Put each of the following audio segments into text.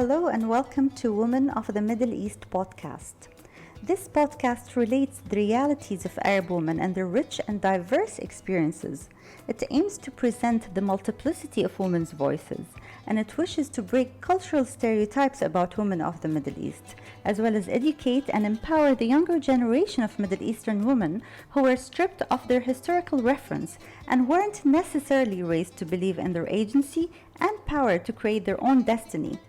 Hello and welcome to Women of the Middle East podcast. This podcast relates the realities of Arab women and their rich and diverse experiences. It aims to present the multiplicity of women's voices, and it wishes to break cultural stereotypes about women of the Middle East, as well as educate and empower the younger generation of Middle Eastern women who were stripped of their historical reference and weren't necessarily raised to believe in their agency and power to create their own destiny.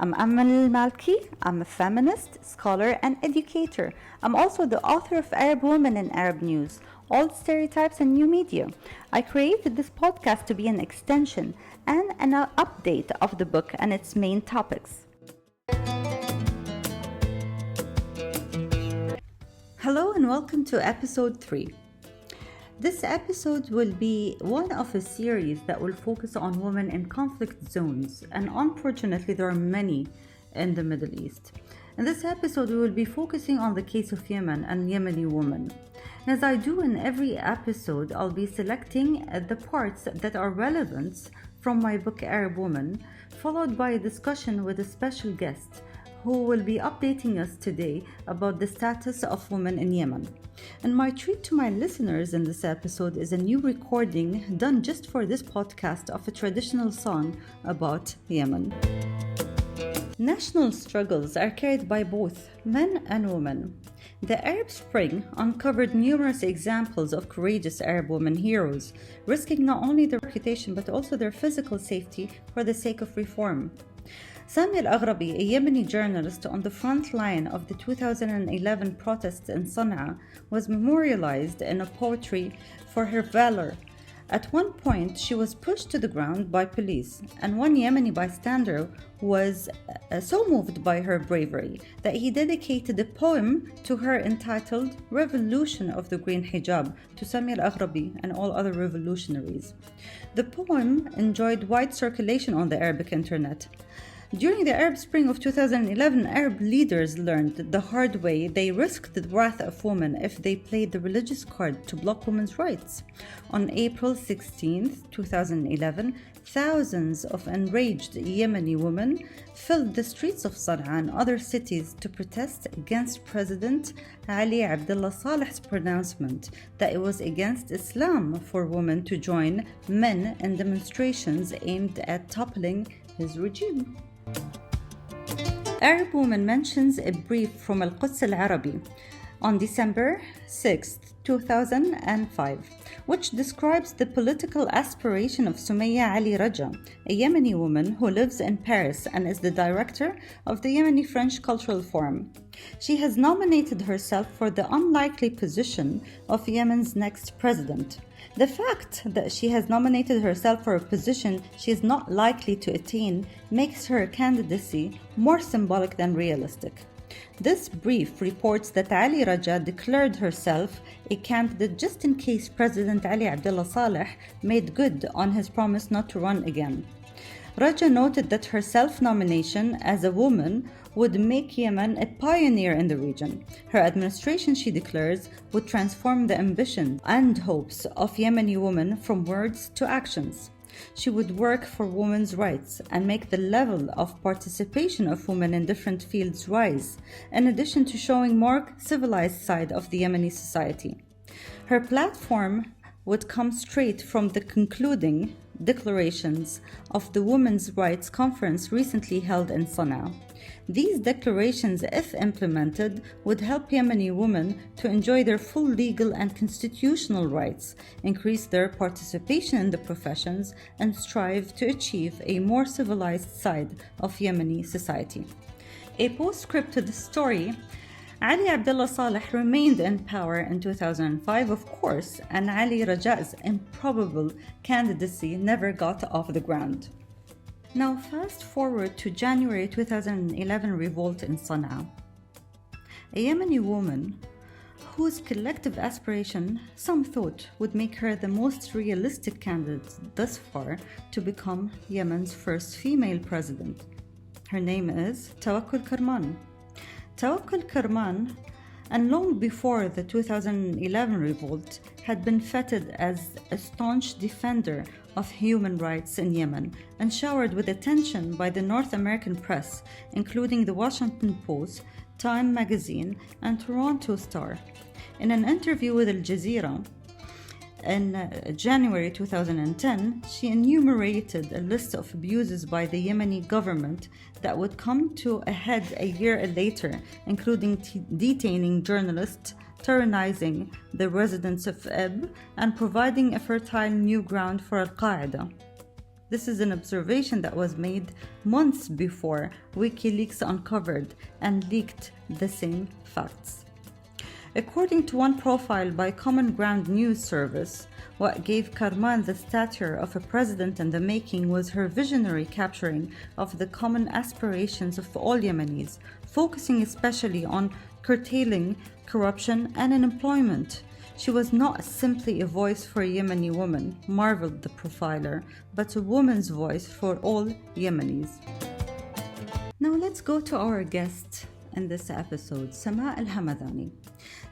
I'm Amal Malki. I'm a feminist, scholar, and educator. I'm also the author of Arab Women in Arab News, Old Stereotypes and New Media. I created this podcast to be an extension and an update of the book and its main topics. Hello and welcome to episode 3. This episode will be one of a series that will focus on women in conflict zones, and unfortunately there are many in the Middle East. In this episode we will be focusing on the case of Yemen and Yemeni women. And as I do in every episode, I'll be selecting the parts that are relevant from my book Arab Woman, followed by a discussion with a special guest who will be updating us today about the status of women in Yemen. And my treat to my listeners in this episode is a new recording done just for this podcast of a traditional song about Yemen. National struggles are carried by both men and women. The Arab Spring uncovered numerous examples of courageous Arab women heroes, risking not only their reputation but also their physical safety for the sake of reform. Sami Al-Araby, a Yemeni journalist on the front line of the 2011 protests in Sana'a, was memorialized in a poetry for her valor. At one point, she was pushed to the ground by police, and one Yemeni bystander was so moved by her bravery that he dedicated a poem to her entitled Revolution of the Green Hijab to Sami Al-Araby and all other revolutionaries. The poem enjoyed wide circulation on the Arabic internet. During the Arab Spring of 2011, Arab leaders learned the hard way they risked the wrath of women if they played the religious card to block women's rights. On April 16, 2011, thousands of enraged Yemeni women filled the streets of Sana'a and other cities to protest against President Ali Abdullah Saleh's pronouncement that it was against Islam for women to join men in demonstrations aimed at toppling his regime. Arab Woman mentions a brief from Al-Quds Al-Arabi on December 6, 2005, which describes the political aspiration of Sumaya Ali Raja, a Yemeni woman who lives in Paris and is the director of the Yemeni French Cultural Forum. She has nominated herself for the unlikely position of Yemen's next president. The fact that she has nominated herself for a position she is not likely to attain makes her candidacy more symbolic than realistic. This brief reports that Ali Raja declared herself a candidate just in case President Ali Abdullah Saleh made good on his promise not to run again. Raja noted that her self-nomination as a woman would make Yemen a pioneer in the region. Her administration, she declares, would transform the ambition and hopes of Yemeni women from words to actions. She would work for women's rights and make the level of participation of women in different fields rise, in addition to showing more civilized side of the Yemeni society. Her platform would come straight from the concluding declarations of the Women's Rights Conference recently held in Sana'a. These declarations, if implemented, would help Yemeni women to enjoy their full legal and constitutional rights, increase their participation in the professions, and strive to achieve a more civilized side of Yemeni society. A postscript to the story: Ali Abdullah Saleh remained in power in 2005, of course, and Ali Raja's improbable candidacy never got off the ground. Now fast forward to January 2011 revolt in Sana'a. A Yemeni woman whose collective aspiration some thought would make her the most realistic candidate thus far to become Yemen's first female president. Her name is Tawakkul Karman. Tawakkul Karman, and long before the 2011 revolt, had been feted as a staunch defender of human rights in Yemen and showered with attention by the North American press, including the Washington Post, Time magazine, and Toronto Star. In an interview with Aljazeera in January 2010, she enumerated a list of abuses by the Yemeni government that would come to a head a year later, including detaining journalists, tyrannizing the residents of Ib, and providing a fertile new ground for Al-Qaeda. This is an observation that was made months before WikiLeaks uncovered and leaked the same facts. According to one profile by Common Ground News Service, what gave Karman the stature of a president in the making was her visionary capturing of the common aspirations of all Yemenis, focusing especially on curtailing corruption and unemployment. She was not simply a voice for a Yemeni woman, marveled the profiler, but a woman's voice for all Yemenis. Now let's go to our guest in this episode, Sama Al-Hamdani.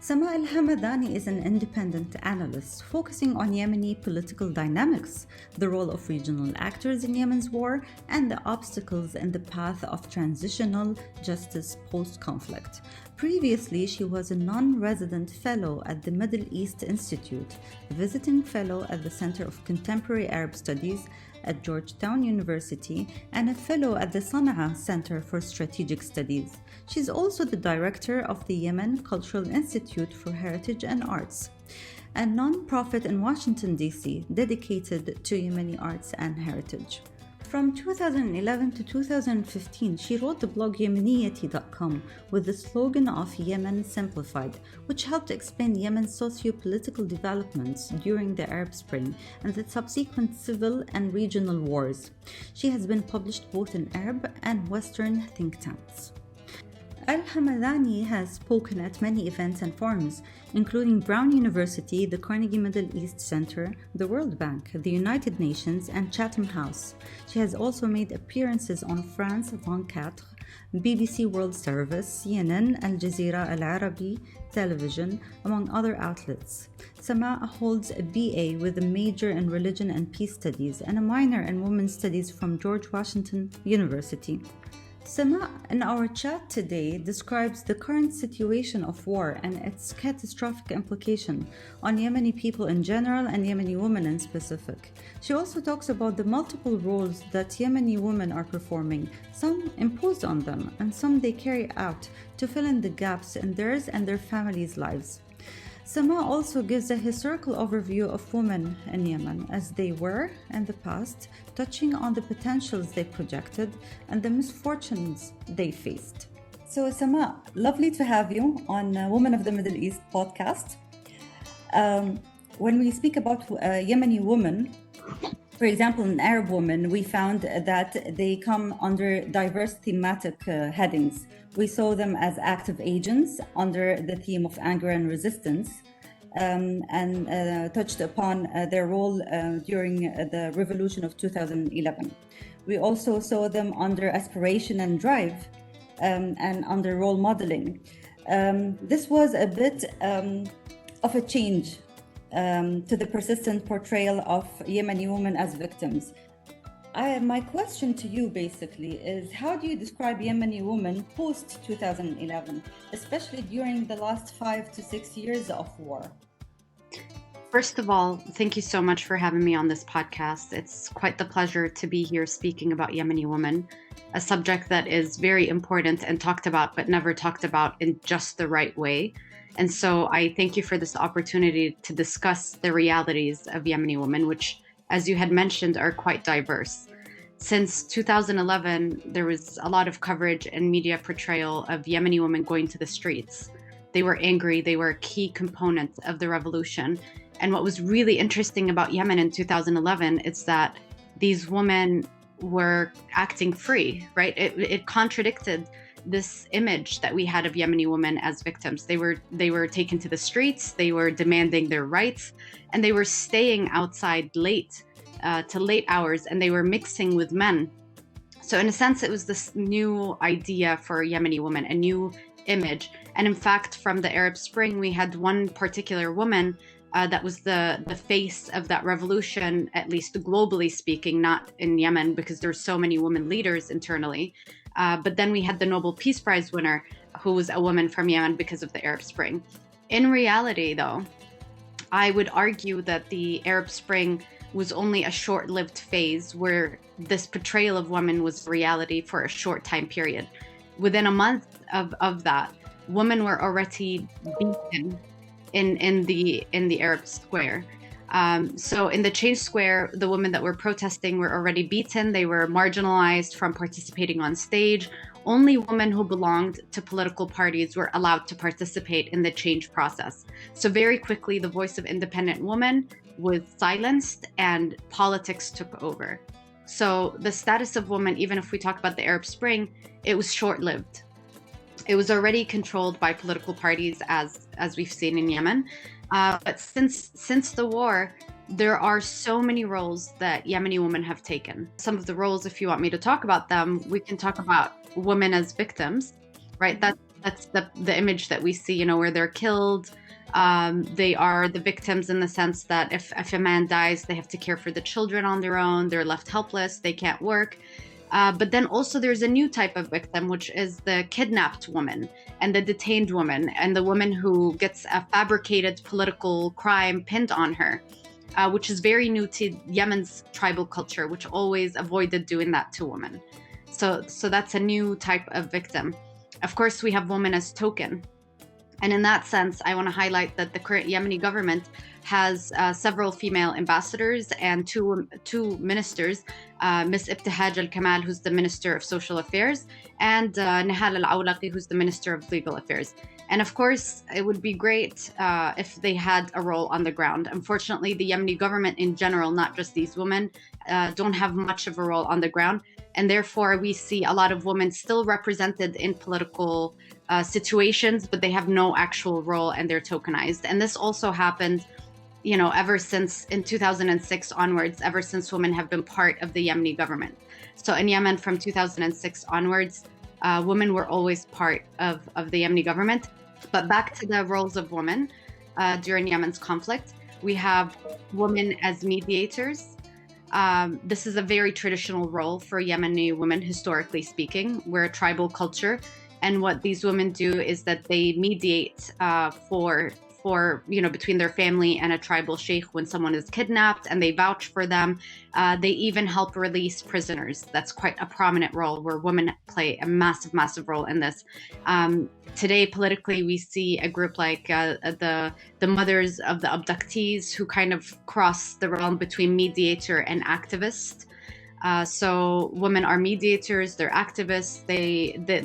Sama Al-Hamdani is an independent analyst focusing on Yemeni political dynamics, the role of regional actors in Yemen's war, and the obstacles in the path of transitional justice post-conflict. Previously, she was a non-resident fellow at the Middle East Institute, a visiting fellow at the Center of Contemporary Arab Studies at Georgetown University, and a fellow at the Sana'a Center for Strategic Studies. She's also the director of the Yemen Cultural Institute for Heritage and Arts, a non-profit in Washington, D.C. dedicated to Yemeni arts and heritage. From 2011 to 2015, she wrote the blog Yemeniyati.com with the slogan of Yemen Simplified, which helped explain Yemen's socio-political developments during the Arab Spring and the subsequent civil and regional wars. She has been published both in Arab and Western think tanks. Al-Hamdani has spoken at many events and forums, including Brown University, the Carnegie Middle East Center, the World Bank, the United Nations, and Chatham House. She has also made appearances on France 24, BBC World Service, CNN, Aljazeera, Al-Araby Television, among other outlets. Sama holds a BA with a major in Religion and Peace Studies and a minor in Women's Studies from George Washington University. Sama, in our chat today, describes the current situation of war and its catastrophic implication on Yemeni people in general and Yemeni women in specific. She also talks about the multiple roles that Yemeni women are performing, some imposed on them and some they carry out to fill in the gaps in theirs and their families' lives. Sama also gives a historical overview of women in Yemen as they were in the past, touching on the potentials they projected and the misfortunes they faced. So Sama, lovely to have you on Women of the Middle East podcast. When we speak about Yemeni women, for example, in Arab women, we found that they come under diverse thematic headings. We saw them as active agents under the theme of anger and resistance, and touched upon their role during the revolution of 2011. We also saw them under aspiration and drive, and under role modeling. This was a bit of a change to the persistent portrayal of Yemeni women as victims. My question to you basically is, how do you describe Yemeni women post-2011, especially during the last 5 to 6 years of war? First of all, thank you so much for having me on this podcast. It's quite the pleasure to be here speaking about Yemeni women, a subject that is very important and talked about, but never talked about in just the right way. And so I thank you for this opportunity to discuss the realities of Yemeni women, which, as you had mentioned, are quite diverse. Since 2011, there was a lot of coverage and media portrayal of Yemeni women going to the streets. They were angry, they were a key component of the revolution. And what was really interesting about Yemen in 2011 is that these women were acting free, right? It contradicted this image that we had of Yemeni women as victims. They were taken to the streets, they were demanding their rights, and they were staying outside late to late hours, and they were mixing with men. So in a sense, it was this new idea for Yemeni women, a new image. And in fact, from the Arab Spring, we had one particular woman that was the face of that revolution, at least globally speaking, not in Yemen because there's so many women leaders internally. But then we had the Nobel Peace Prize winner, who was a woman from Yemen because of the Arab Spring. In reality, though, I would argue that the Arab Spring was only a short-lived phase where this portrayal of women was reality for a short time period. Within a month of that, women were already beaten in the Arab Square. So in the Change Square, the women that were protesting were already beaten. They were marginalized from participating on stage. Only women who belonged to political parties were allowed to participate in the change process. So very quickly, the voice of independent women was silenced and politics took over. So the status of women, even if we talk about the Arab Spring, it was short-lived. It was already controlled by political parties, as we've seen in Yemen. But since the war, there are so many roles that Yemeni women have taken. Some of the roles, if you want me to talk about them, we can talk about women as victims, right? That's the image that we see, where they're killed. They are the victims in the sense that if a man dies, they have to care for the children on their own. They're left helpless. They can't work. But then also there's a new type of victim, which is the kidnapped woman and the detained woman and the woman who gets a fabricated political crime pinned on her, which is very new to Yemen's tribal culture, which always avoided doing that to women. So that's a new type of victim. Of course, we have women as token. And in that sense, I want to highlight that the current Yemeni government has several female ambassadors and two ministers, Ms. Ibtihaj Al-Kamal, who's the Minister of Social Affairs, and Nihal Al-Awlaqi, who's the Minister of Legal Affairs. And of course, it would be great if they had a role on the ground. Unfortunately, the Yemeni government in general, not just these women, don't have much of a role on the ground. And therefore, we see a lot of women still represented in political situations, but they have no actual role and they're tokenized. And this also happened, ever since in 2006 onwards, ever since women have been part of the Yemeni government. So in Yemen from 2006 onwards, women were always part of the Yemeni government. But back to the roles of women during Yemen's conflict, we have women as mediators. This is a very traditional role for Yemeni women, historically speaking. We're a tribal culture. And what these women do is that they mediate for between their family and a tribal sheikh when someone is kidnapped, and they vouch for them. They even help release prisoners. That's quite a prominent role where women play a massive, massive role in this. Today, politically, we see a group like the mothers of the abductees who kind of cross the realm between mediator and activist. So women are mediators, they're activists.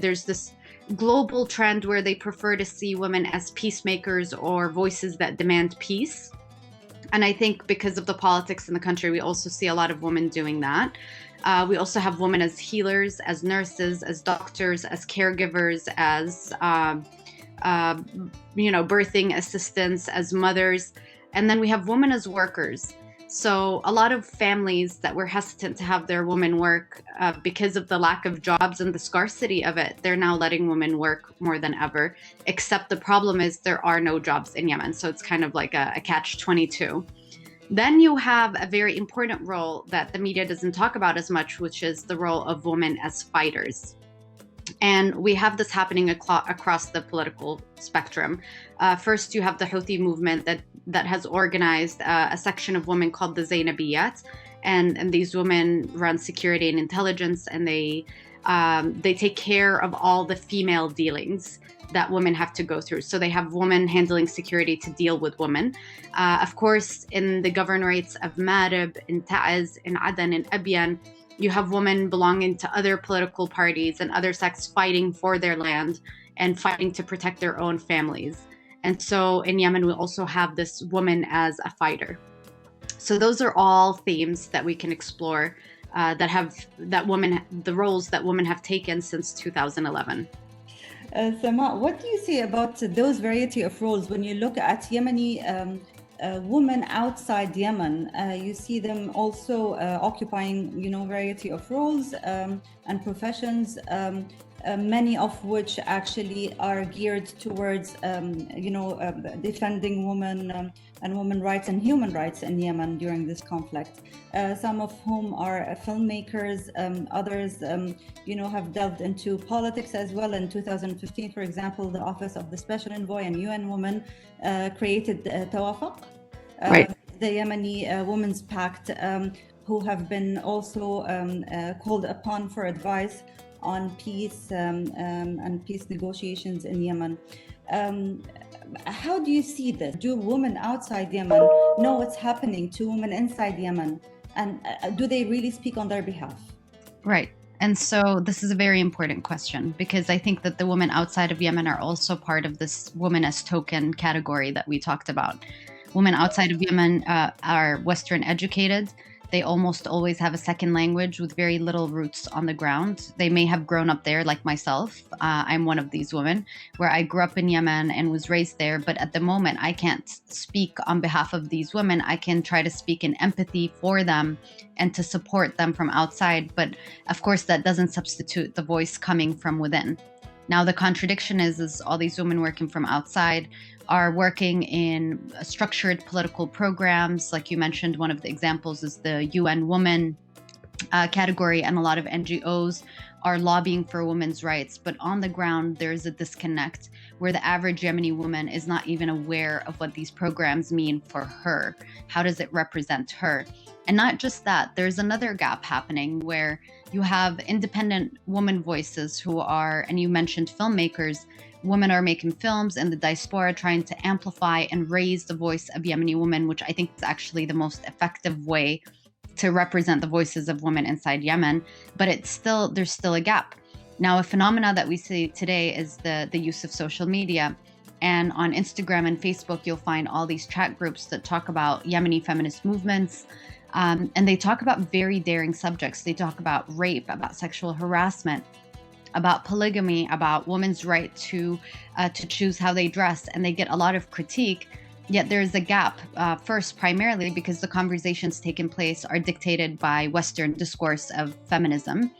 There's this global trend where they prefer to see women as peacemakers or voices that demand peace. And I think because of the politics in the country, we also see a lot of women doing that. We also have women as healers, as nurses, as doctors, as caregivers, as birthing assistants, as mothers. And then we have women as workers. So a lot of families that were hesitant to have their women work because of the lack of jobs and the scarcity of it, they're now letting women work more than ever. Except the problem is there are no jobs in Yemen. So it's kind of like a catch-22. Then you have a very important role that the media doesn't talk about as much, which is the role of women as fighters. And we have this happening across the political spectrum. First, you have the Houthi movement that has organized a section of women called the Zainabiyat. And these women run security and intelligence, and they take care of all the female dealings that women have to go through. So they have women handling security to deal with women. Of course, in the governorates of Marib, in Ta'az, in Aden, in Abyan, you have women belonging to other political parties and other sects fighting for their land and fighting to protect their own families. And so in Yemen, we also have this woman as a fighter. So those are all themes that we can explore the roles that women have taken since 2011. Sama, what do you say about those variety of roles when you look at Yemeni women outside Yemen? You see them also occupying, variety of roles and professions. many of which actually are geared towards, defending women and women's rights and human rights in Yemen during this conflict. Some of whom are filmmakers, others, have delved into politics as well. In 2015, for example, the Office of the Special Envoy and UN Women created Tawafaq, Right. the Yemeni Women's Pact, who have been also called upon for advice on peace and peace negotiations in Yemen. How do you see this? Do women outside Yemen know what's happening to women inside Yemen? And do they really speak on their behalf? Right. And so this is a very important question, because I think that the women outside of Yemen are also part of this woman as token category that we talked about. Women outside of Yemen are Western educated. They almost always have a second language with very little roots on the ground. They may have grown up there like myself. I'm one of these women where I grew up in Yemen and was raised there. But at the moment, I can't speak on behalf of these women. I can try to speak in empathy for them and to support them from outside. But of course, that doesn't substitute the voice coming from within. Now, the contradiction is all these women working from outside are working in structured political programs. Like you mentioned, one of the examples is the UN Women category, and a lot of NGOs are lobbying for women's rights. But on the ground, there's a disconnect where the average Yemeni woman is not even aware of what these programs mean for her. How does it represent her? And not just that, there's another gap happening where you have independent woman voices who are, and you mentioned filmmakers, women are making films in the diaspora trying to amplify and raise the voice of Yemeni women, which I think is actually the most effective way to represent the voices of women inside Yemen. But there's still a gap. Now, a phenomena that we see today is the use of social media. And on Instagram and Facebook, you'll find all these chat groups that talk about Yemeni feminist movements. And they talk about very daring subjects. They talk about rape, about sexual harassment, about polygamy, about women's right to choose how they dress. And they get a lot of critique. Yet there is a gap, first, primarily because the conversations taking place are dictated by Western discourse of feminism.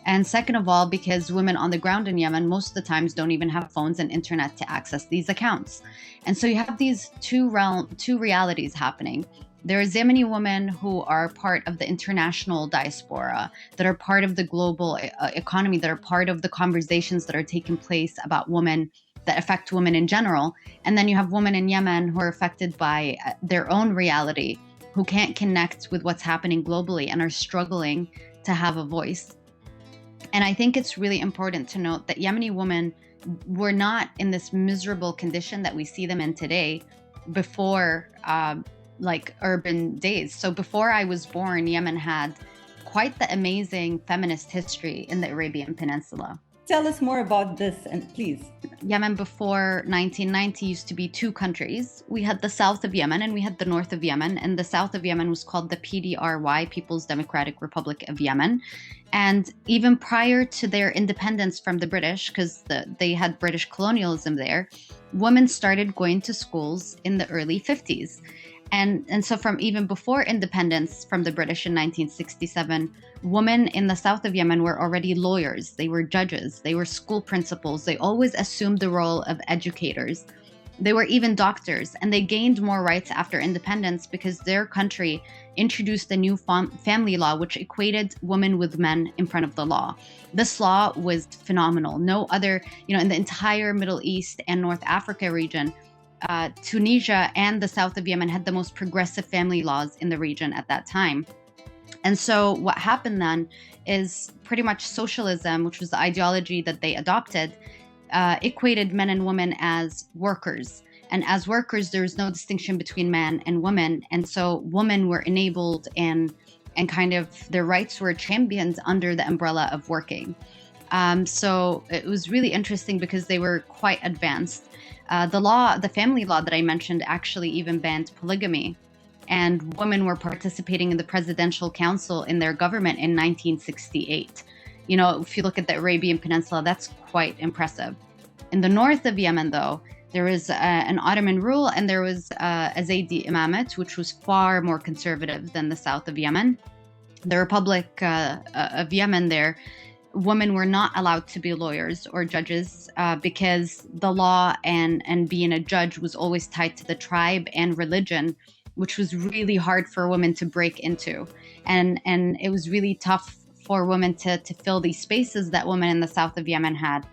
And second of all, because women on the ground in Yemen most of the times don't even have phones and internet to access these accounts. And so you have these two realities happening. There's Yemeni women who are part of the international diaspora, that are part of the global economy, that are part of the conversations that are taking place about women, that affect women in general. And then you have women in Yemen who are affected by their own reality, who can't connect with what's happening globally and are struggling to have a voice. And I think it's really important to note that Yemeni women were not in this miserable condition that we see them in today before like urban days. So before I was born, Yemen had quite the amazing feminist history in the Arabian Peninsula. Tell us more about this, and please. Yemen before 1990 used to be two countries. We had the south of Yemen and we had the north of Yemen. And the south of Yemen was called the PDRY, People's Democratic Republic of Yemen. And even prior to their independence from the British, because they had British colonialism there, women started going to schools in the early 50s. And so from even before independence from the British in 1967, women in the south of Yemen were already lawyers, they were judges, they were school principals, they always assumed the role of educators. They were even doctors, and they gained more rights after independence because their country introduced a new family law which equated women with men in front of the law. This law was phenomenal. No other, in the entire Middle East and North Africa region, Tunisia and the south of Yemen had the most progressive family laws in the region at that time. And so what happened then is pretty much socialism, which was the ideology that they adopted, equated men and women as workers. And as workers, there was no distinction between men and women. And so women were enabled and kind of their rights were championed under the umbrella of working. So it was really interesting because they were quite advanced. The family law that I mentioned actually even banned polygamy, and women were participating in the presidential council in their government in 1968. If you look at the Arabian Peninsula, that's quite impressive. In the north of Yemen, though, there was an Ottoman rule, and there was a Zaydi imamate, which was far more conservative than the south of Yemen. The Republic of Yemen there women were not allowed to be lawyers or judges because the law and being a judge was always tied to the tribe and religion, which was really hard for women to break into. And it was really tough for women to fill these spaces that women in the south of Yemen had.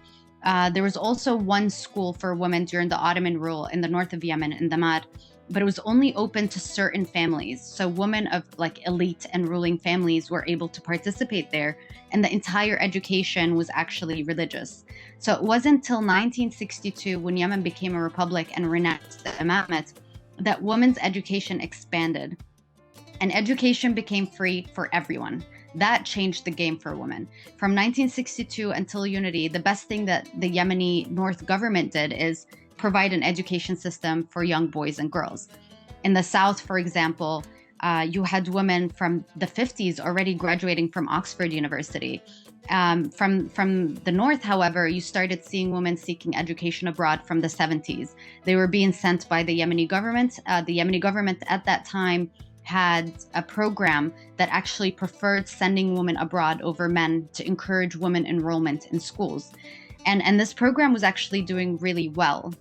There was also one school for women during the Ottoman rule in the north of Yemen, in Damad, but it was only open to certain families. So women of like elite and ruling families were able to participate there, and the entire education was actually religious. So it wasn't until 1962, when Yemen became a republic and renounced the imamate, that women's education expanded. And education became free for everyone. That changed the game for women. From 1962 until unity, the best thing that the Yemeni North government did is provide an education system for young boys and girls. In the South, for example, you had women from the 50s already graduating from Oxford University. From the North, however, you started seeing women seeking education abroad from the 70s. They were being sent by the Yemeni government. The Yemeni government at that time had a program that actually preferred sending women abroad over men to encourage women enrollment in schools. And this program was actually doing really well.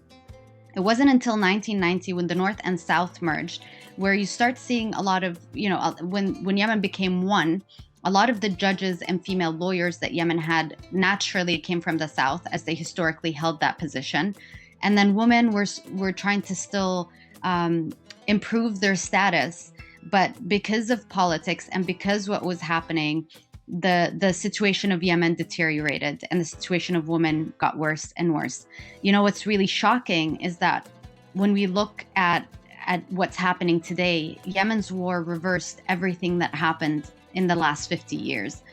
It wasn't until 1990, when the North and South merged, where you start seeing a lot of, when Yemen became one, a lot of the judges and female lawyers that Yemen had naturally came from the South, as they historically held that position. And then women were trying to still improve their status. But because of politics and because what was happening, the situation of Yemen deteriorated, and the situation of women got worse and worse. What's really shocking is that when we look at what's happening today, Yemen's war reversed everything that happened in the last 50 years.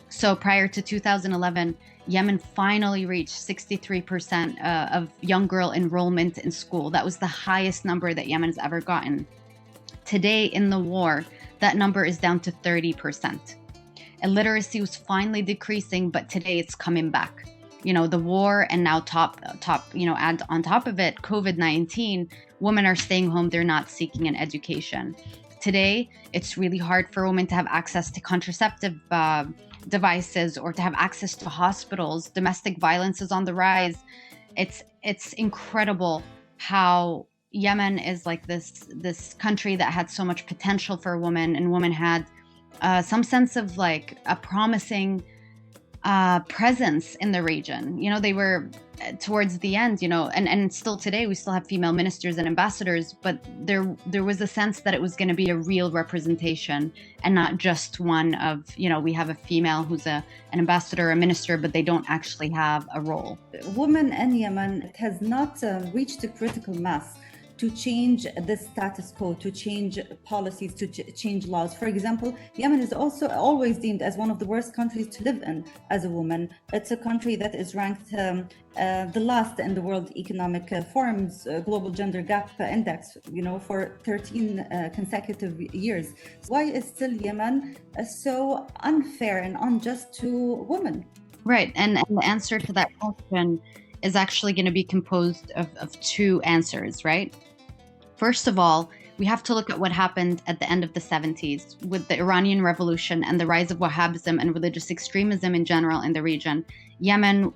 So prior to 2011, Yemen finally reached 63% of young girl enrollment in school. That was the highest number that Yemen's ever gotten. Today in the war, that number is down to 30%. Illiteracy was finally decreasing, but today it's coming back. The war, and now add on top of it, COVID-19, women are staying home, they're not seeking an education. Today, it's really hard for women to have access to contraceptive devices or to have access to hospitals. Domestic violence is on the rise. It's incredible how Yemen is like this country that had so much potential for women, and women had some sense of like a promising presence in the region. They were towards the end, and still today we still have female ministers and ambassadors, but there was a sense that it was going to be a real representation and not just one of, we have a female who's an ambassador, a minister, but they don't actually have a role. Women in Yemen has not reached a critical mass to change the status quo, to change policies, to change laws. For example, Yemen is also always deemed as one of the worst countries to live in as a woman. It's a country that is ranked the last in the World Economic Forum's Global Gender Gap Index, for 13 consecutive years. Why is still Yemen so unfair and unjust to women? Right, and the answer to that question is actually going to be composed of two answers, right? First of all, we have to look at what happened at the end of the 70s with the Iranian Revolution and the rise of Wahhabism and religious extremism in general in the region. Yemen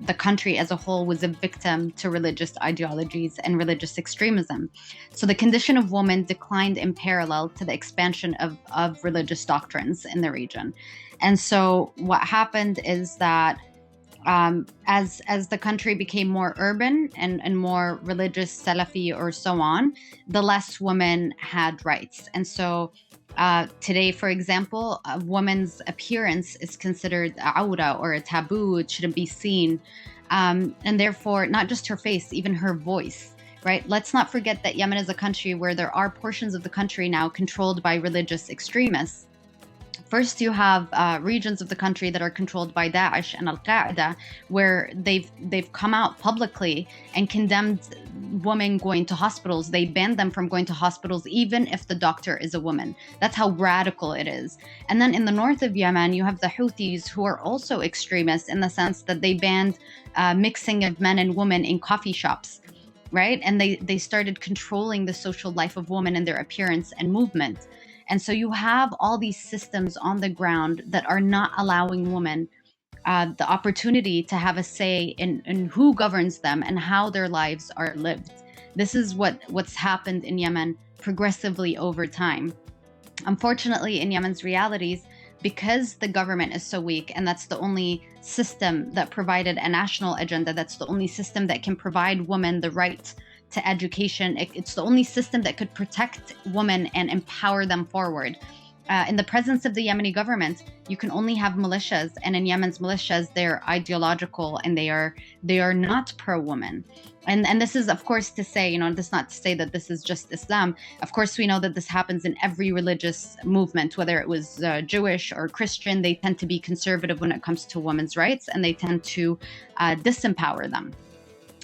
the country as a whole was a victim to religious ideologies and religious extremism. So the condition of women declined in parallel to the expansion of religious doctrines in the region. And so what happened is that as the country became more urban and more religious, Salafi or so on, the less women had rights. And so today, for example, a woman's appearance is considered awra, or a taboo. It shouldn't be seen. And therefore, not just her face, even her voice, right? Let's not forget that Yemen is a country where there are portions of the country now controlled by religious extremists. First, you have regions of the country that are controlled by Daesh and Al-Qaeda, where they've come out publicly and condemned women going to hospitals. They banned them from going to hospitals, even if the doctor is a woman. That's how radical it is. And then in the north of Yemen, you have the Houthis, who are also extremists in the sense that they banned mixing of men and women in coffee shops, right? And they started controlling the social life of women and their appearance and movement. And so you have all these systems on the ground that are not allowing women the opportunity to have a say in who governs them and how their lives are lived. This is what's happened in Yemen progressively over time. Unfortunately, in Yemen's realities, because the government is so weak, and that's the only system that provided a national agenda, that's the only system that can provide women the right to education, it's the only system that could protect women and empower them forward. In the presence of the Yemeni government, you can only have militias, and in Yemen's militias, they're ideological and they are not pro-woman. And this is, of course, to say, this is not to say that this is just Islam. Of course, we know that this happens in every religious movement, whether it was Jewish or Christian. They tend to be conservative when it comes to women's rights, and they tend to disempower them,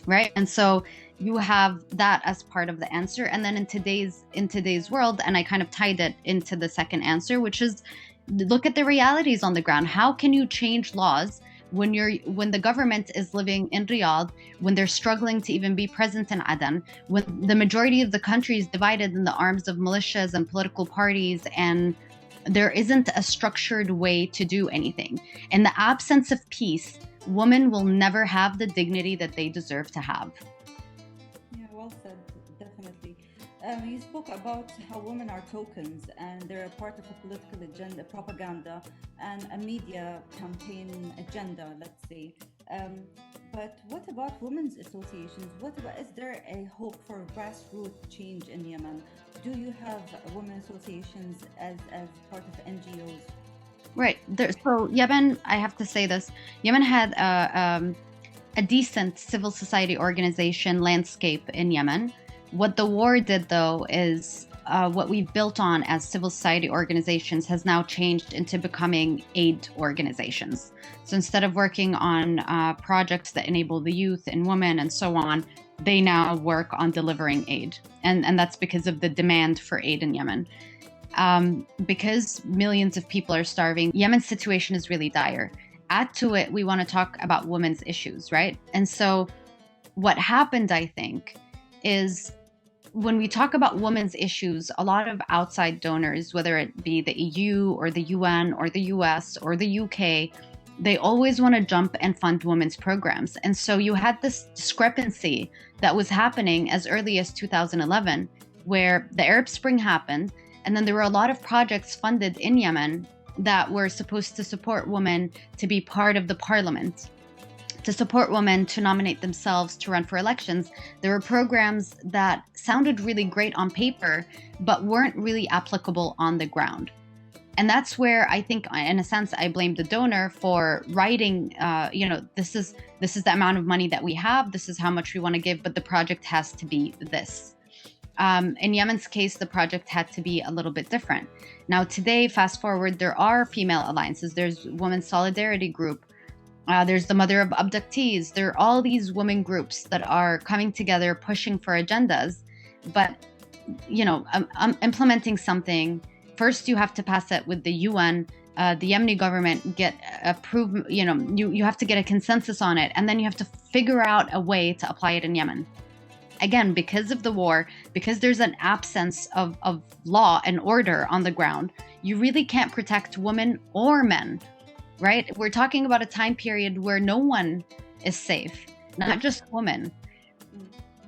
right? And so you have that as part of the answer. And then in today's world, and I kind of tied it into the second answer, which is look at the realities on the ground. How can you change laws when the government is living in Riyadh, when they're struggling to even be present in Aden, when the majority of the country is divided in the arms of militias and political parties, and there isn't a structured way to do anything? In the absence of peace, women will never have the dignity that they deserve to have. Well said, definitely. You spoke about how women are tokens and they're a part of a political agenda, propaganda, and a media campaign agenda, let's say. But what about women's associations? Is there a hope for grassroots change in Yemen? Do you have women associations as part of NGOs? Right. So Yemen, I have to say this, Yemen had a decent civil society organization landscape in Yemen. What the war did, though, is what we've built on as civil society organizations has now changed into becoming aid organizations. So instead of working on projects that enable the youth and women and so on, they now work on delivering aid. And that's because of the demand for aid in Yemen. Because millions of people are starving, Yemen's situation is really dire. Add to it, we want to talk about women's issues, right? And so what happened, I think, is when we talk about women's issues, a lot of outside donors, whether it be the EU or the UN or the US or the UK, they always want to jump and fund women's programs. And so you had this discrepancy that was happening as early as 2011, where the Arab Spring happened, and then there were a lot of projects funded in Yemen that were supposed to support women to be part of the parliament, to support women to nominate themselves to run for elections. There were programs that sounded really great on paper, but weren't really applicable on the ground. And that's where I think, in a sense, I blame the donor for writing, this is the amount of money that we have, this is how much we want to give, but the project has to be this. In Yemen's case, the project had to be a little bit different. Now, today, fast forward, there are female alliances. There's Women's Solidarity Group. There's the Mother of Abductees. There are all these women groups that are coming together, pushing for agendas. But, implementing something, first you have to pass it with the UN, the Yemeni government get approved, you have to get a consensus on it. And then you have to figure out a way to apply it in Yemen. Again, because of the war, because there's an absence of law and order on the ground, you really can't protect women or men, right? We're talking about a time period where no one is safe, not just women.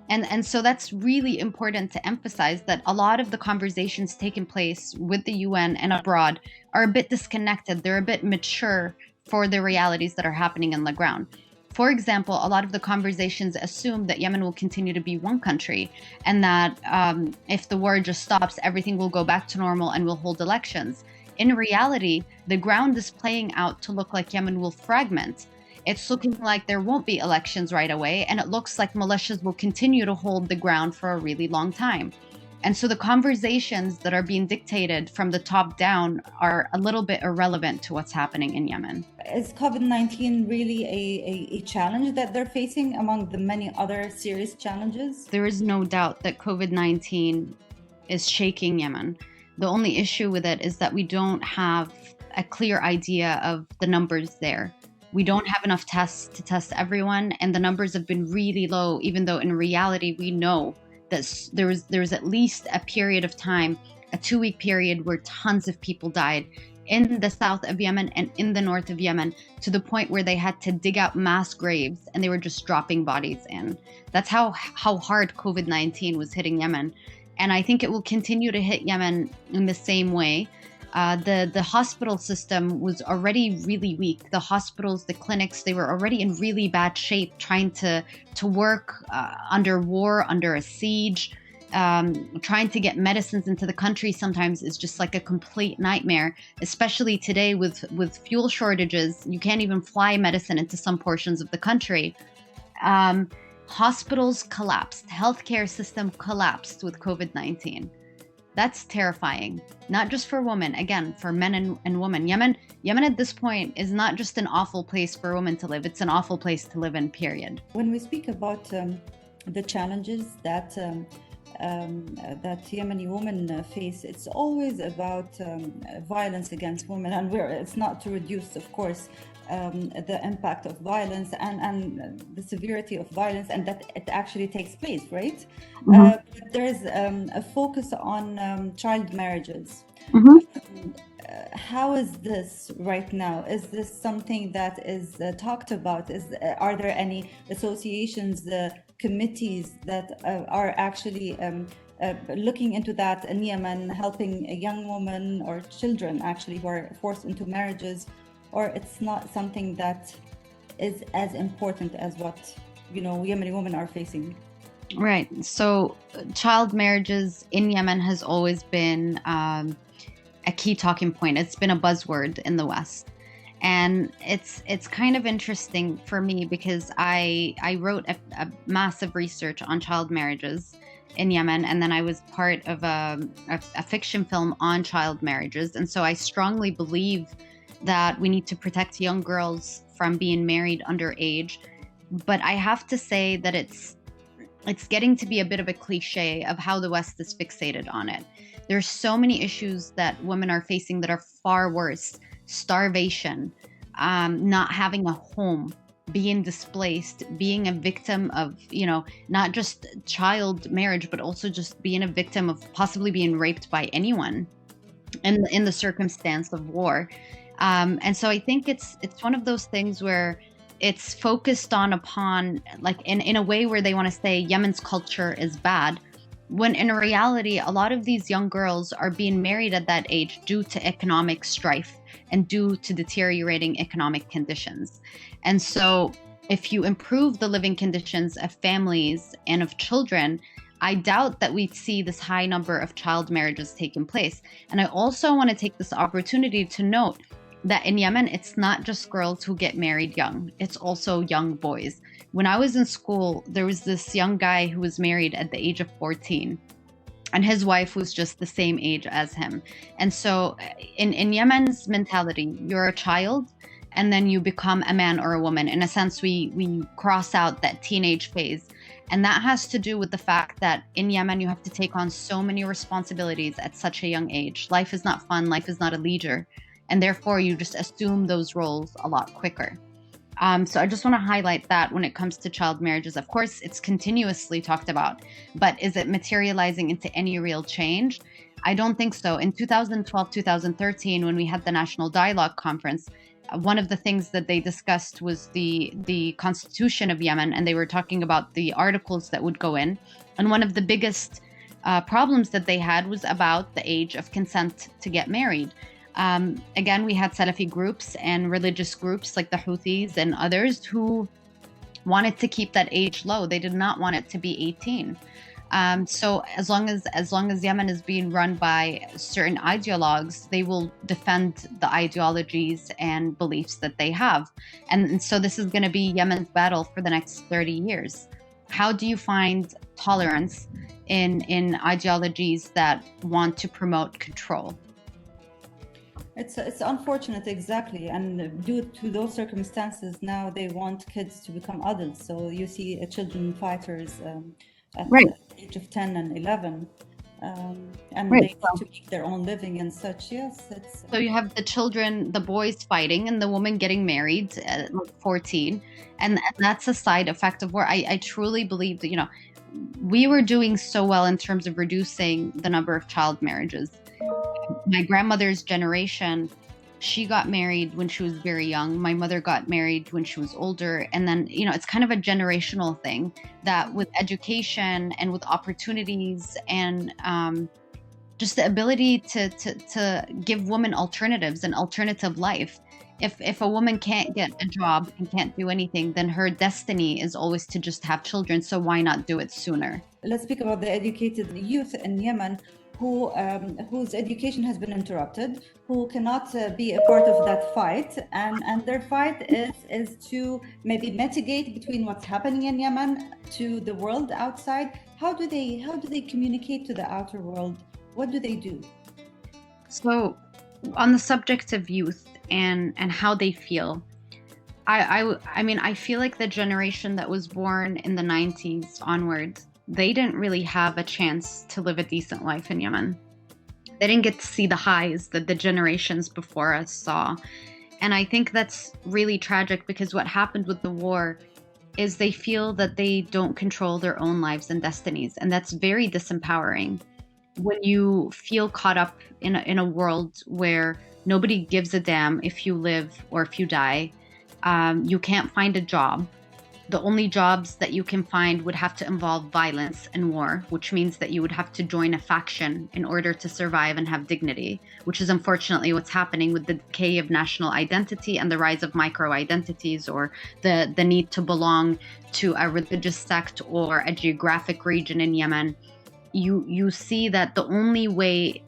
And so that's really important to emphasize, that a lot of the conversations taking place with the UN and abroad are a bit disconnected. They're a bit mature for the realities that are happening on the ground. For example, a lot of the conversations assume that Yemen will continue to be one country, and that if the war just stops, everything will go back to normal and we'll hold elections. In reality, the ground is playing out to look like Yemen will fragment. It's looking like there won't be elections right away, and it looks like militias will continue to hold the ground for a really long time. And so the conversations that are being dictated from the top down are a little bit irrelevant to what's happening in Yemen. Is COVID-19 really a challenge that they're facing among the many other serious challenges? There is no doubt that COVID-19 is shaking Yemen. The only issue with it is that we don't have a clear idea of the numbers there. We don't have enough tests to test everyone, and the numbers have been really low, even though in reality we know that there was at least a period of time, a 2-week period, where tons of people died. in the south of Yemen and in the north of Yemen, to the point where they had to dig out mass graves and they were just dropping bodies in. That's how hard COVID-19 was hitting Yemen. And I think it will continue to hit Yemen in the same way. The hospital system was already really weak. The hospitals, the clinics, they were already in really bad shape, trying to work under war, under a siege. Trying to get medicines into the country sometimes is just like a complete nightmare, especially today with fuel shortages. You can't even fly medicine into some portions of the country. Hospitals collapsed, healthcare system collapsed with COVID-19. That's terrifying, not just for women, again, for men and women. Yemen at this point is not just an awful place for women to live, it's an awful place to live in, period. When we speak about the challenges that Yemeni women face, it's always about violence against women, and it's not to reduce, of course, the impact of violence and the severity of violence, and that it actually takes place, right? But there's a focus on child marriages. How is this right now? Is this something that is talked about? Are there any associations, committees that are actually looking into that in Yemen, helping a young woman or children actually who are forced into marriages, or it's not something that is as important as what Yemeni women are facing? Right. So child marriages in Yemen has always been a key talking point. It's been a buzzword in the West. And it's kind of interesting for me because I wrote a massive research on child marriages in Yemen, and then I was part of a fiction film on child marriages. And so I strongly believe that we need to protect young girls from being married underage. But I have to say that it's getting to be a bit of a cliche of how the West is fixated on it. There's so many issues that women are facing that are far worse. Starvation, not having a home, being displaced, being a victim of, not just child marriage, but also just being a victim of possibly being raped by anyone in the circumstance of war. And so I think it's one of those things where it's focused upon like in a way where they want to say Yemen's culture is bad, when in reality, a lot of these young girls are being married at that age due to economic strife and due to deteriorating economic conditions. And so if you improve the living conditions of families and of children, I doubt that we'd see this high number of child marriages taking place. And I also want to take this opportunity to note that in Yemen, it's not just girls who get married young, it's also young boys. When I was in school, there was this young guy who was married at the age of 14, and his wife was just the same age as him. And so in Yemen's mentality, you're a child, and then you become a man or a woman. In a sense, we cross out that teenage phase. And that has to do with the fact that in Yemen, you have to take on so many responsibilities at such a young age. Life is not fun, life is not a leisure. And therefore, you just assume those roles a lot quicker. So I just want to highlight that when it comes to child marriages. Of course, it's continuously talked about, but is it materializing into any real change? I don't think so. In 2012, 2013, when we had the National Dialogue Conference, one of the things that they discussed was the Constitution of Yemen, and they were talking about the articles that would go in. And one of the biggest problems that they had was about the age of consent to get married. Again, we had Salafi groups and religious groups like the Houthis and others who wanted to keep that age low. They did not want it to be 18. So as long as Yemen is being run by certain ideologues, they will defend the ideologies and beliefs that they have. And so this is going to be Yemen's battle for the next 30 years. How do you find tolerance in ideologies that want to promote control? It's unfortunate, exactly. And due to those circumstances, now they want kids to become adults. So you see children fighters at Right. the age of 10 and 11. And Right. they need to make their own living and such. Yes, it's... So you have the children, the boys fighting and the woman getting married at 14. And that's a side effect of war. I truly believe that, we were doing so well in terms of reducing the number of child marriages. My grandmother's generation she got married when she was very young. My mother got married when she was older. And then, it's kind of a generational thing that with education and with opportunities and just the ability to give women alternatives and alternative life. If a woman can't get a job and can't do anything, then her destiny is always to just have children. So why not do it sooner? Let's speak about the educated youth in Yemen whose education has been interrupted, who cannot be a part of that fight, and their fight is to maybe mitigate between what's happening in Yemen to the world outside. How do they communicate to the outer world? What do they do? So, on the subject of youth and how they feel, I feel like the generation that was born in the 90s onwards, they didn't really have a chance to live a decent life in Yemen. They didn't get to see the highs that the generations before us saw. And I think that's really tragic, because what happened with the war is they feel that they don't control their own lives and destinies. And that's very disempowering. When you feel caught up in a world where nobody gives a damn if you live or if you die, you can't find a job. The only jobs that you can find would have to involve violence and war, which means that you would have to join a faction in order to survive and have dignity, which is unfortunately what's happening with the decay of national identity and the rise of micro-identities, or the need to belong to a religious sect or a geographic region in Yemen. You see that the only way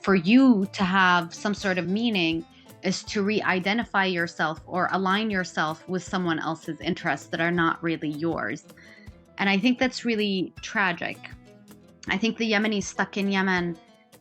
for you to have some sort of meaning is to re-identify yourself or align yourself with someone else's interests that are not really yours. And I think that's really tragic. I think the Yemenis stuck in Yemen,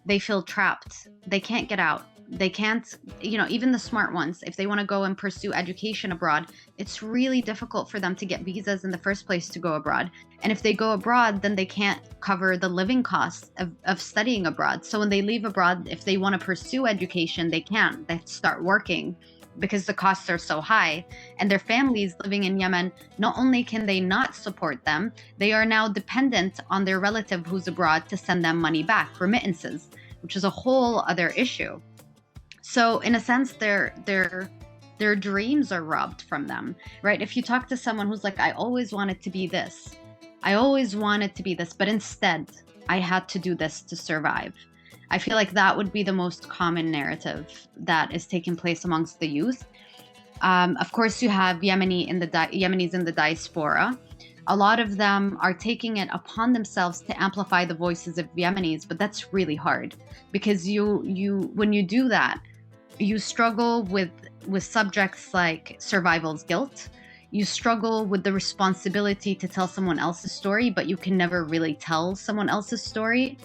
they feel trapped. They can't get out. They can't, even the smart ones, if they want to go and pursue education abroad, it's really difficult for them to get visas in the first place to go abroad. And if they go abroad, then they can't cover the living costs of studying abroad. So when they leave abroad, if they want to pursue education, they can't. They have to start working because the costs are so high. And their families living in Yemen, not only can they not support them, they are now dependent on their relative who's abroad to send them money back, remittances, which is a whole other issue. So in a sense, their dreams are robbed from them, right? If you talk to someone who's like, I always wanted to be this, but instead I had to do this to survive. I feel like that would be the most common narrative that is taking place amongst the youth. Of course, you have Yemenis in the diaspora. A lot of them are taking it upon themselves to amplify the voices of Yemenis, but that's really hard, because when you do that, you struggle with subjects like survival's guilt. You struggle with the responsibility to tell someone else's story, but you can never really tell someone else's story.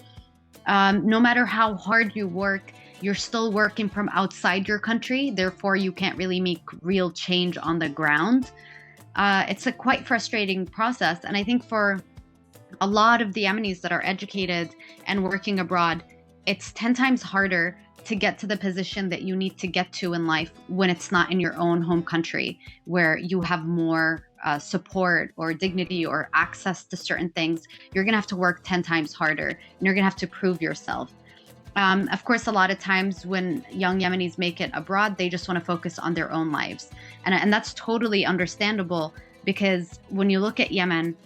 No matter how hard you work, you're still working from outside your country. Therefore, you can't really make real change on the ground. It's a quite frustrating process. And I think for a lot of the Yemenis that are educated and working abroad, it's 10 times harder to get to the position that you need to get to in life when it's not in your own home country, where you have more support or dignity or access to certain things. You're going to have to work 10 times harder, and you're going to have to prove yourself. Of course, a lot of times when young Yemenis make it abroad, they just want to focus on their own lives. And that's totally understandable, because when you look at Yemen,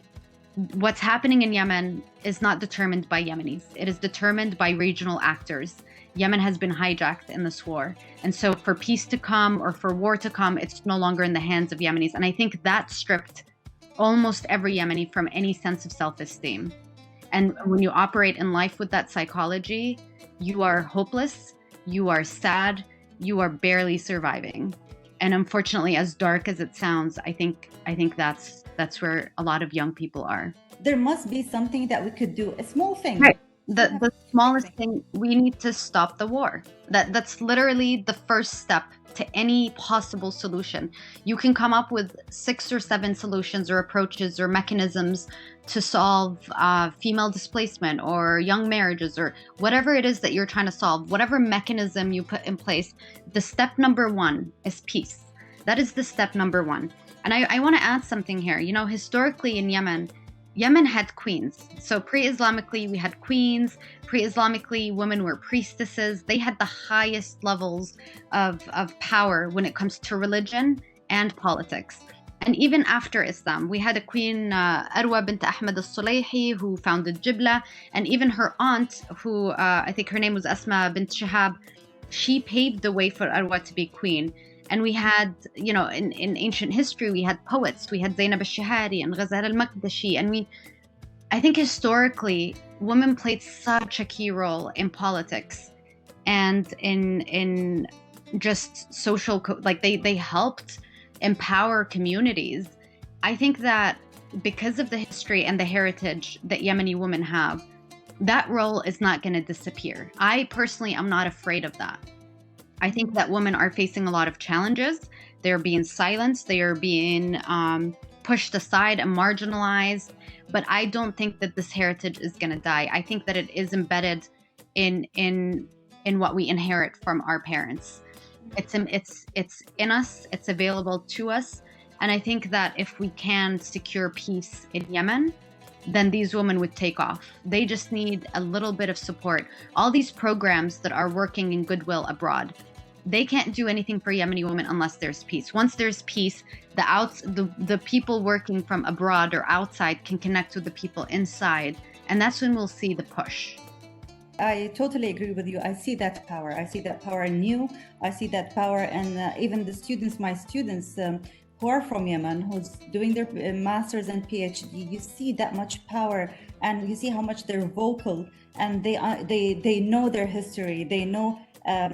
what's happening in Yemen is not determined by Yemenis. It is determined by regional actors. Yemen has been hijacked in this war. And so for peace to come or for war to come, it's no longer in the hands of Yemenis. And I think that stripped almost every Yemeni from any sense of self-esteem. And when you operate in life with that psychology, you are hopeless, you are sad, you are barely surviving. And unfortunately, as dark as it sounds, I think that's where a lot of young people are. There must be something that we could do, a small thing. Right. The smallest thing, we need to stop the war. That's literally the first step to any possible solution. You can come up with 6 or 7 solutions or approaches or mechanisms to solve female displacement or young marriages or whatever it is that you're trying to solve, whatever mechanism you put in place. The step number 1 is peace. That is the step number 1. And I want to add something here. Historically in Yemen, Yemen had queens. So pre-Islamically, we had queens. Pre-Islamically, women were priestesses. They had the highest levels of power when it comes to religion and politics. And even after Islam, we had a queen, Arwa bint Ahmed al-Sulayhi, who founded Jibla. And even her aunt, who I think her name was Asma bint Shihab, she paved the way for Arwa to be queen. And we had, in ancient history, we had poets. We had Zainab al-Shihari and Ghazal al-Makdashi. And I think historically, women played such a key role in politics and in just social, they helped empower communities. I think that because of the history and the heritage that Yemeni women have, that role is not going to disappear. I personally am not afraid of that. I think that women are facing a lot of challenges. They're being silenced. They are being pushed aside and marginalized. But I don't think that this heritage is going to die. I think that it is embedded in what we inherit from our parents. It's in us. It's available to us. And I think that if we can secure peace in Yemen, then these women would take off. They just need a little bit of support. All these programs that are working in goodwill abroad, they can't do anything for Yemeni women unless there's peace. Once there's peace, the people working from abroad or outside can connect with the people inside, and that's when we'll see the push. I totally agree with you. I see that power. I see that power in you. I see that power in even the students, my students, who are from Yemen, who's doing their master's and PhD. You see that much power, and you see how much they're vocal, and they know their history. They know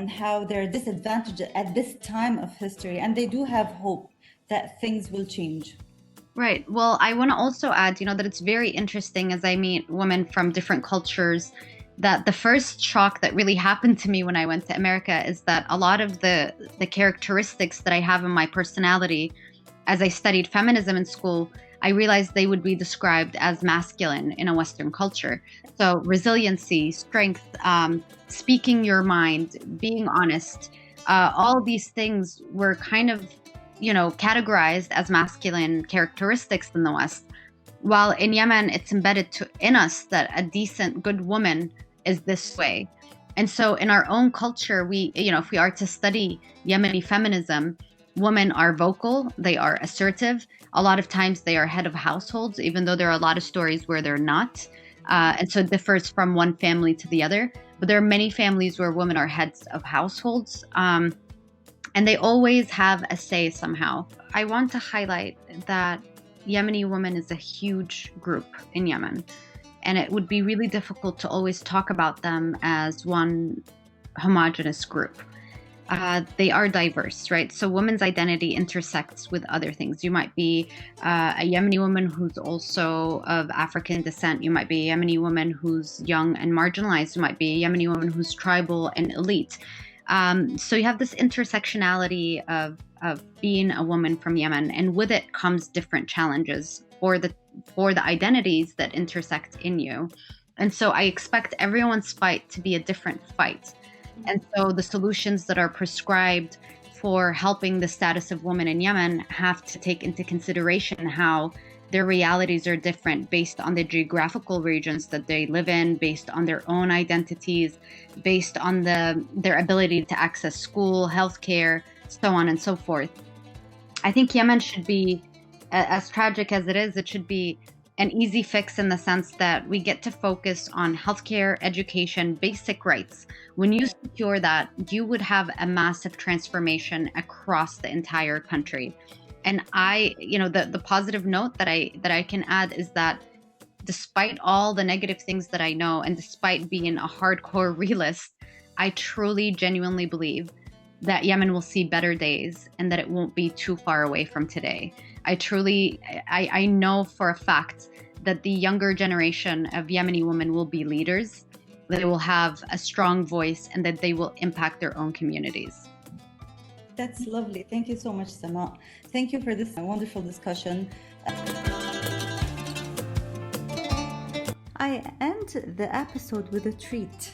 how they're disadvantaged at this time of history, and they do have hope that things will change. Right. Well, I want to also add, that it's very interesting as I meet women from different cultures, that the first shock that really happened to me when I went to America is that a lot of the characteristics that I have in my personality, as I studied feminism in school, I realized they would be described as masculine in a Western culture. So resiliency, strength, speaking your mind, being honest, all these things were kind of, categorized as masculine characteristics in the West. While in Yemen, it's embedded in us that a decent, good woman is this way. And so in our own culture, if we are to study Yemeni feminism, women are vocal, they are assertive. A lot of times they are head of households, even though there are a lot of stories where they're not. And so it differs from one family to the other. But there are many families where women are heads of households, and they always have a say somehow. I want to highlight that Yemeni women is a huge group in Yemen, and it would be really difficult to always talk about them as one homogenous group. They are diverse, right? So women's identity intersects with other things. You might be a Yemeni woman who's also of African descent. You might be a Yemeni woman who's young and marginalized. You might be a Yemeni woman who's tribal and elite. So you have this intersectionality of being a woman from Yemen, and with it comes different challenges for the identities that intersect in you. And so I expect everyone's fight to be a different fight. And so the solutions that are prescribed for helping the status of women in Yemen have to take into consideration how their realities are different based on the geographical regions that they live in, based on their own identities, based on their ability to access school, healthcare, so on and so forth. I think Yemen should be, as tragic as it is, it should be an easy fix in the sense that we get to focus on healthcare, education, basic rights. When you secure that, you would have a massive transformation across the entire country. And the positive note that I can add is that despite all the negative things that I know, and despite being a hardcore realist, I truly, genuinely believe that Yemen will see better days and that it won't be too far away from today. I know for a fact that the younger generation of Yemeni women will be leaders, that they will have a strong voice, and that they will impact their own communities. That's lovely. Thank you so much, Sama. Thank you for this wonderful discussion. I end the episode with a treat.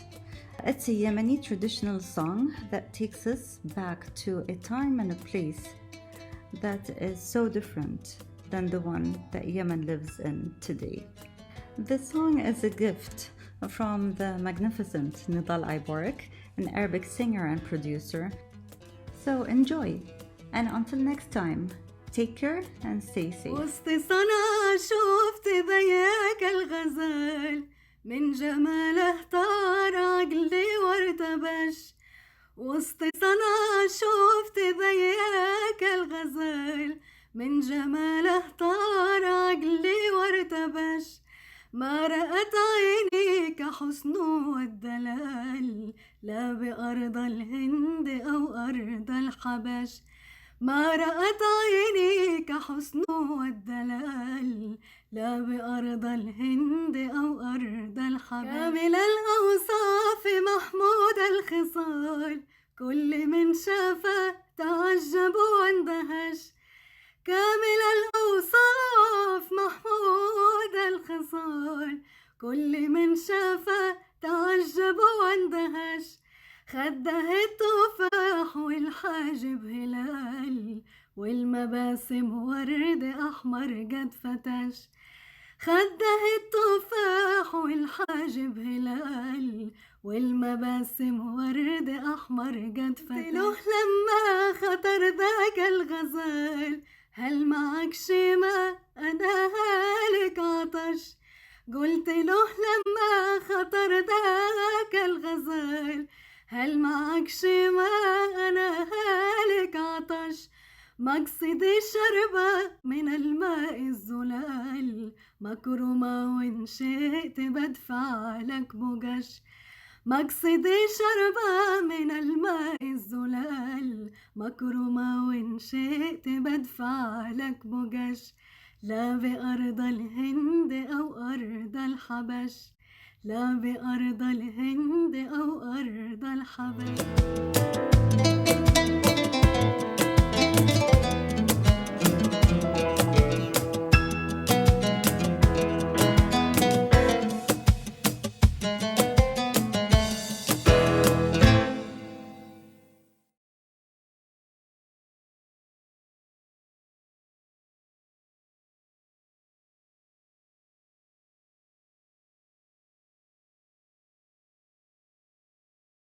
It's a Yemeni traditional song that takes us back to a time and a place that is so different than the one that Yemen lives in today. This song is a gift from the magnificent Nidal Ayborak, an Arabic singer and producer. So enjoy, and until next time, take care and stay safe. وسط صنعاء شفت ذياك الغزال من جماله طار عقلي وارتبش. وسط صنعاء شفت ذياك الغزال من جماله طار عقلي وارتبش. ما رأت عيني كحسنه والدلال لا بأرض الهند أو أرض الحبش. ما رأت عيني كحسنه والدلال لا بأرض الهند أو أرض الحبش. كامل الأوصاف محمود الخصال كل من شافه تعجب واندهش. كامل الأوصاف محمود الخصال كل من شافه تعجب واندهش. خده التفاح والحاجب هلال والمباسم ورد أحمر قد فتش. خده التفاح والحاجب هلال والمباسم ورد أحمر قد فتش. له لما خطر ذاك الغزال هل معك شي ماء أنا هالك عطش. قلت له لما خطر ذاك الغزال هل معك شي ماء أنا هالك عطش. مقصدي شربة من الماء الزلال مكرمة وإن شئت بدفع لك بقش. مقصدي شربة من الماء الزلال مكرمة وإن شئت بدفع لك بقش. لا بأرض الهند أو أرض الحبش. لا بأرض الهند أو أرض الحبش.